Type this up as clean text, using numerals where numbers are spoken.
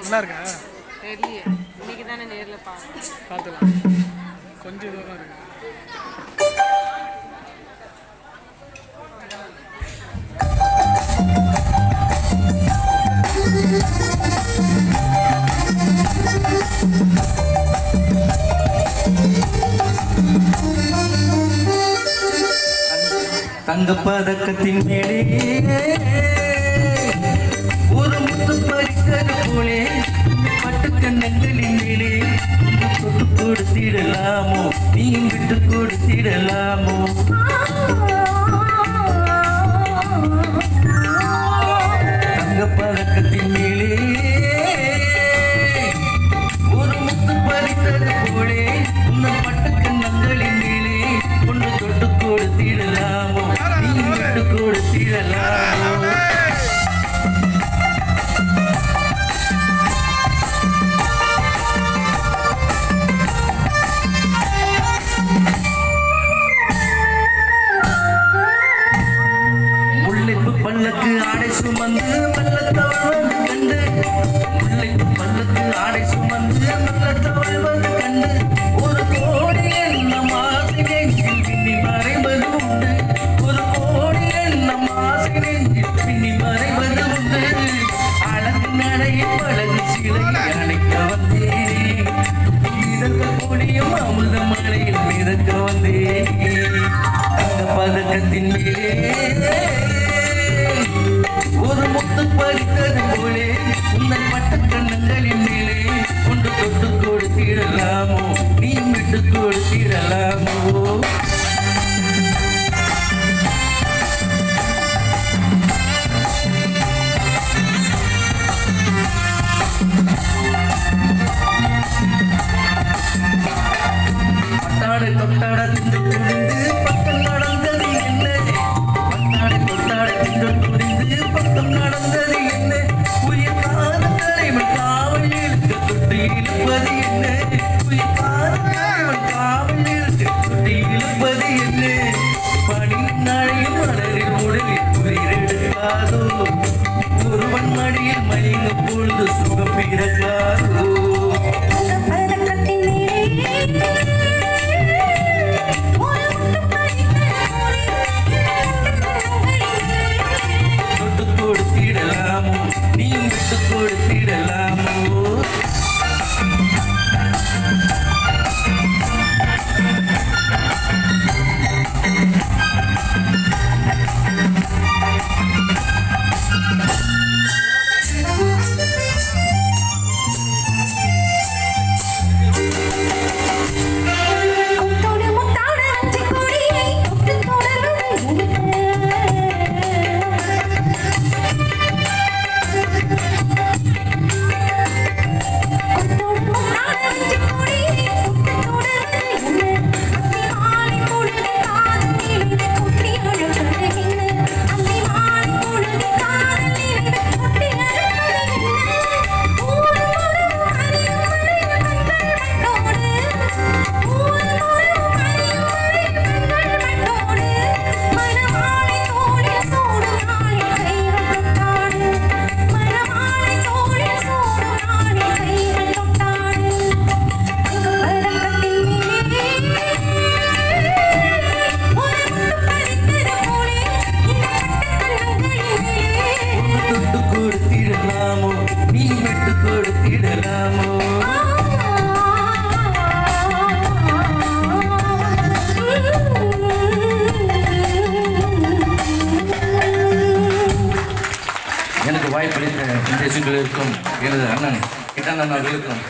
நல்லா இருக்கா? தெரியல, இன்னைக்கு தானே நேரில் பார்த்துக்கலாம். கொஞ்சம் தூரம் இருக்கு. தங்கப்பதக்கத்தின் மேலே ஒரு முத்து பறித்தது போலே பட்டுக்கண்ணங்களின் மேலே தொட்டு கொடுத்திடலாமோ, நீயும் விட்டு கொடுத்திடலாமோ? தங்கப்பதக்கத்தின் மேலே ஒரு முத்து பறித்தது போலே உன்னை பட்டுக்கண்ணங்களின் மேலே ஒன்று தொட்டு கொடுத்திடலாமோ, நீயும் விட்டு கொடுத்திடலாமோ? பல்லக்கு ஆடை சுமந்து மெல்லத்தவழ்வது கண்டு, முல்லைக்கு பல்லக்கு ஆடை சுமந்து மெல்லத்தவழ்வது கண்டு, ஒரு கோடி எண்ணம் ஆசை நெஞ்சில் பின்னி மறைவது உண்டு, ஒரு கோடி எண்ணம் ஆசை நெஞ்சில் பின்னி மறைவது உண்டு. அழகு நடையில் பழகு சிலை அணைக்க வந்தேன், மிதக்க கூடியும் அமுத மலையில் மிதக்க வந்தேன். அந்த பதக்கத்தின் மேலே ஒரு முத்து பறித்தது போலே உன்னை பட்ட கண்ணங்களின் மேலே கொண்டு தொட்டு கொடுத்திடலாமோ, நீ விட்டு கொடுத்திடலாமோ? பட்டாடை தொட்டாட திண்டு குடிந்து பக்கம் நடந்தது என்ன, பட்டாடை தொட்டாட திண்டு குடிந்து பக்கம் நடந்தது என்ன, உயிர் காதல் தலைவன் காவல் இழுக்க தொட்டு இழுப்பது என்ன, உயிர் காதல் தலைவன் காவல் இழுக்க தொட்டு இழுப்பது என்ன? பணியின் நாளையில் மலரில் உடலில் உயிரெடுக்காதோ, ஒருவன் மடியில் மயங்கும் பொழுது சுகம் பிறக்காதோ? நீயும் விட்டு கொடுத்திடலாமோ? நீ விட்டு கொடுத்திடலாமோ? எனக்கு வாய்ப்பளித்த இந்த இருக்கும் எனது அண்ணன் கிட்டண்ணன் அவர்களுக்கும்